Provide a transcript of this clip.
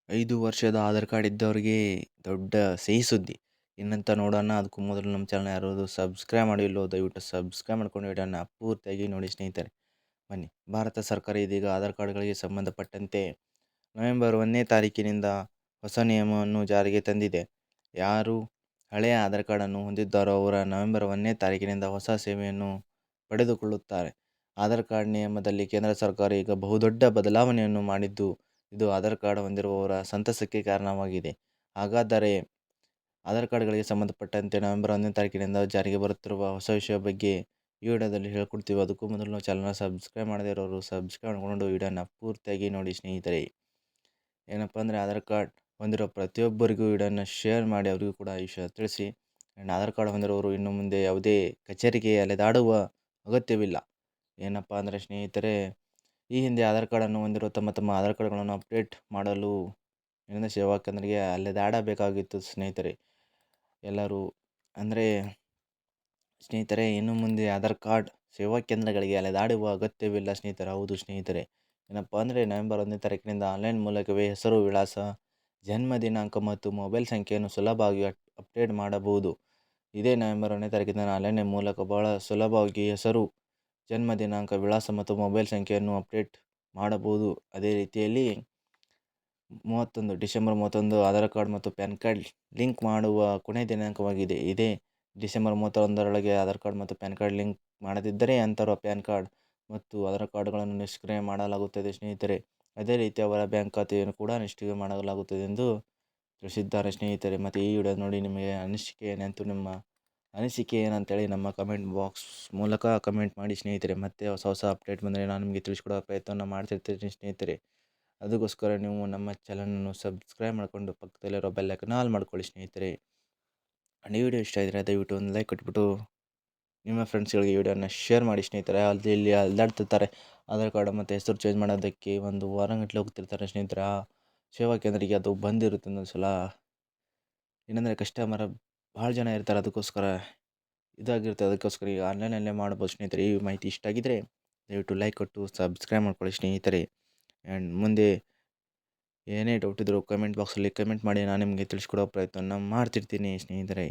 5 ವರ್ಷದ ಆಧಾರ್ ಕಾರ್ಡ್ ಇದ್ದವ್ರಿಗೆ ದೊಡ್ಡ ಸಿಹಿ ಸುದ್ದಿ. ಏನಂತ ನೋಡೋಣ ಅದಕ್ಕೂ ಮೊದಲು ನಮ್ಮ ಚಾನಲ್ ಯಾರಾದ್ರು ಸಬ್ಸ್ಕ್ರೈಬ್ ಮಾಡಿಲ್ಲವೋ ದಯವಿಟ್ಟು ಸಬ್ಸ್ಕ್ರೈಬ್ ಮಾಡ್ಕೊಂಡು ವಿಡಿಯೋನ ಪೂರ್ತಿಯಾಗಿ ನೋಡಿ ಸ್ನೇಹಿತರೆ. ಬನ್ನಿ, ಭಾರತ ಸರ್ಕಾರ ಇದೀಗ ಆಧಾರ್ ಕಾರ್ಡ್ಗಳಿಗೆ ಸಂಬಂಧಪಟ್ಟಂತೆ ನವೆಂಬರ್ 1ನೇ ತಾರೀಕಿನಿಂದ ಹೊಸ ನಿಯಮವನ್ನು ಜಾರಿಗೆ ತಂದಿದೆ. ಯಾರು ಹಳೆಯ ಆಧಾರ್ ಕಾರ್ಡನ್ನು ಹೊಂದಿದ್ದಾರೋ ಅವರು ನವೆಂಬರ್ 1ನೇ ತಾರೀಕಿನಿಂದ ಹೊಸ ಸೇವೆಯನ್ನು ಪಡೆದುಕೊಳ್ಳುತ್ತಾರೆ. ಆಧಾರ್ ಕಾರ್ಡ್ ನಿಯಮದಲ್ಲಿ ಕೇಂದ್ರ ಸರ್ಕಾರ ಈಗ ಬಹುದೊಡ್ಡ ಬದಲಾವಣೆಯನ್ನು ಮಾಡಿದ್ದು, ಇದು ಆಧಾರ್ ಕಾರ್ಡ್ ಹೊಂದಿರುವವರ ಸಂತಸಕ್ಕೆ ಕಾರಣವಾಗಿದೆ. ಹಾಗಾದರೆ ಆಧಾರ್ ಕಾರ್ಡ್ಗಳಿಗೆ ಸಂಬಂಧಪಟ್ಟಂತೆ ನವೆಂಬರ್ 1ನೇ ತಾರೀಕಿನಿಂದ ಜಾರಿಗೆ ಬರುತ್ತಿರುವ ಹೊಸ ವಿಷಯ ಬಗ್ಗೆ ಈ ವಿಡಿಯೋದಲ್ಲಿ ಹೇಳ್ಕೊಡ್ತೀವಿ. ಅದಕ್ಕೂ ಮೊದಲು ಚಾನಲ್ನ ಸಬ್ಸ್ಕ್ರೈಬ್ ಮಾಡದೇ ಇರೋರು ಸಬ್ಸ್ಕ್ರೈಬ್ ಮಾಡಿಕೊಂಡು ವಿಡಿಯೋನ ಪೂರ್ತಿಯಾಗಿ ನೋಡಿ ಸ್ನೇಹಿತರೆ. ಏನಪ್ಪ ಅಂದರೆ ಆಧಾರ್ ಕಾರ್ಡ್ ಹೊಂದಿರೋ ಪ್ರತಿಯೊಬ್ಬರಿಗೂ ವಿಡಿಯೋನ ಶೇರ್ ಮಾಡಿ ಅವರಿಗೂ ಕೂಡ ಈ ವಿಷಯ ತಿಳಿಸಿ. ಆ್ಯಂಡ್ ಆಧಾರ್ ಕಾರ್ಡ್ ಹೊಂದಿರೋರು ಇನ್ನು ಮುಂದೆ ಯಾವುದೇ ಕಚೇರಿಗೆ ಅಲೆದಾಡುವ ಅಗತ್ಯವಿಲ್ಲ. ಏನಪ್ಪ ಅಂದರೆ ಸ್ನೇಹಿತರೆ, ಈ ಹಿಂದೆ ಆಧಾರ್ ಕಾರ್ಡನ್ನು ಹೊಂದಿರೋ ತಮ್ಮ ಆಧಾರ್ ಕಾರ್ಡ್ಗಳನ್ನು ಅಪ್ಡೇಟ್ ಮಾಡಲು ಏನಂದರೆ ಸೇವಾ ಕೇಂದ್ರಕ್ಕೆ ಅಲೆದಾಡಬೇಕಾಗಿತ್ತು ಸ್ನೇಹಿತರೆ. ಎಲ್ಲರೂ ಅಂದರೆ ಸ್ನೇಹಿತರೆ, ಇನ್ನು ಮುಂದೆ ಆಧಾರ್ ಕಾರ್ಡ್ ಸೇವಾ ಕೇಂದ್ರಗಳಿಗೆ ಅಲೆದಾಡುವ ಅಗತ್ಯವಿಲ್ಲ ಸ್ನೇಹಿತರೆ. ಹೌದು ಸ್ನೇಹಿತರೆ, ಏನಪ್ಪ ಅಂದರೆ ನವೆಂಬರ್ 1ನೇ ತಾರೀಕಿನಿಂದ ಆನ್ಲೈನ್ ಮೂಲಕವೇ ಹೆಸರು, ವಿಳಾಸ, ಜನ್ಮ ದಿನಾಂಕ ಮತ್ತು ಮೊಬೈಲ್ ಸಂಖ್ಯೆಯನ್ನು ಸುಲಭವಾಗಿ ಅಪ್ಡೇಟ್ ಮಾಡಬಹುದು. ಇದೇ ನವೆಂಬರ್ 1ನೇ ತಾರೀಕಿನಿಂದ ಆನ್ಲೈನ್ ಮೂಲಕ ಬಹಳ ಸುಲಭವಾಗಿ ಹೆಸರು, ಜನ್ಮ ದಿನಾಂಕ, ವಿಳಾಸ ಮತ್ತು ಮೊಬೈಲ್ ಸಂಖ್ಯೆಯನ್ನು ಅಪ್ಡೇಟ್ ಮಾಡಬಹುದು. ಅದೇ ರೀತಿಯಲ್ಲಿ ಡಿಸೆಂಬರ್ 31 ಆಧಾರ್ ಕಾರ್ಡ್ ಮತ್ತು ಪ್ಯಾನ್ ಕಾರ್ಡ್ ಲಿಂಕ್ ಮಾಡುವ ಕೊನೆಯ ದಿನಾಂಕವಾಗಿದೆ. ಇದೇ ಡಿಸೆಂಬರ್ 31ರೊಳಗೆ ಆಧಾರ್ ಕಾರ್ಡ್ ಮತ್ತು ಪ್ಯಾನ್ ಕಾರ್ಡ್ ಲಿಂಕ್ ಮಾಡದಿದ್ದರೆ ಅಂಥವರ ಪ್ಯಾನ್ ಕಾರ್ಡ್ ಮತ್ತು ಆಧಾರ್ ಕಾರ್ಡ್ಗಳನ್ನು ನಿಷ್ಕ್ರಿಯ ಮಾಡಲಾಗುತ್ತದೆ ಸ್ನೇಹಿತರೆ. ಅದೇ ರೀತಿ ಅವರ ಬ್ಯಾಂಕ್ ಖಾತೆಯನ್ನು ಕೂಡ ನಿಷ್ಕ್ರಿಯ ಮಾಡಲಾಗುತ್ತದೆ ಎಂದು ತಿಳಿಸಿದ್ದಾರೆ ಸ್ನೇಹಿತರೆ. ಮತ್ತು ಈ ವಿಡಿಯೋ ನೋಡಿ ನಿಮಗೆ ಅನಿಸಿಕೆ ಏನಂತೂ ನಿಮ್ಮ ಅನಿಸಿಕೆ ಏನಂತೇಳಿ ನಮ್ಮ ಕಮೆಂಟ್ ಬಾಕ್ಸ್ ಮೂಲಕ ಕಮೆಂಟ್ ಮಾಡಿ ಸ್ನೇಹಿತರೆ. ಮತ್ತೆ ಹೊಸ ಅಪ್ಡೇಟ್ ಬಂದರೆ ನಾನು ನಿಮಗೆ ತಿಳಿಸ್ಕೊಡೋ ಪ್ರಯತ್ನವನ್ನು ಮಾಡ್ತಿರ್ತೀನಿ ಸ್ನೇಹಿತರೆ. ಅದಕ್ಕೋಸ್ಕರ ನೀವು ನಮ್ಮ ಚಾನಲನ್ನು ಸಬ್ಸ್ಕ್ರೈಬ್ ಮಾಡಿಕೊಂಡು ಪಕ್ಕದಲ್ಲಿರೋ ಬೆಲ್ ಐಕಾನ್ ಆಲ್ ಮಾಡ್ಕೊಳ್ಳಿ ಸ್ನೇಹಿತರೆ. ಈ ವಿಡಿಯೋ ಇಷ್ಟ ಇದ್ದರೆ ದಯವಿಟ್ಟು ಒಂದು ಲೈಕ್ ಕೊಟ್ಬಿಟ್ಟು ನಿಮ್ಮ ಫ್ರೆಂಡ್ಸ್ಗಳಿಗೆ ಈ ವಿಡಿಯೋನ ಶೇರ್ ಮಾಡಿ ಸ್ನೇಹಿತರೆ. ಅಲ್ಲಿ ಇಲ್ಲಿ ಅಲ್ದಾಡ್ತಿರ್ತಾರೆ ಆಧಾರ್ ಕಾರ್ಡ್ ಮತ್ತು ಹೆಸರು ಚೇಂಜ್ ಮಾಡೋದಕ್ಕೆ ಒಂದು ವಾರಗಟ್ಟಲೆ ಹೋಗ್ತಿರ್ತಾರೆ ಸ್ನೇಹಿತರೆ. ಆ ಸೇವಾ ಕೇಂದ್ರಕ್ಕೆ ಅದು ಬಂದಿರುತ್ತೆ ಒಂದೊಂದು ಸಲ. ಏನಂದರೆ ಕಸ್ಟಮರ್ ಭಾಳ ಜನ ಇರ್ತಾರೆ, ಅದಕ್ಕೋಸ್ಕರ ಇದಾಗಿರುತ್ತೆ. ಅದಕ್ಕೋಸ್ಕರ ಈಗ ಆನ್ಲೈನಲ್ಲೇ ಮಾಡ್ಬೋದು ಸ್ನೇಹಿತರೆ. ಈ ಮಾಹಿತಿ ಇಷ್ಟ ಆಗಿದ್ದರೆ ದಯವಿಟ್ಟು ಲೈಕ್ ಕೊಟ್ಟು ಸಬ್ಸ್ಕ್ರೈಬ್ ಮಾಡ್ಕೊಳ್ಳಿ ಸ್ನೇಹಿತರೆ. ಆ್ಯಂಡ್ ಮುಂದೆ ಏನೇ ಡೌಟ್ ಇದ್ದರೂ ಕಮೆಂಟ್ ಬಾಕ್ಸಲ್ಲಿ ಕಮೆಂಟ್ ಮಾಡಿ, ನಾನು ನಿಮಗೆ ತಿಳಿಸ್ಕೊಡೋ ಪ್ರಯತ್ನವನ್ನು ಮಾಡ್ತಿರ್ತೀನಿ ಸ್ನೇಹಿತರೆ.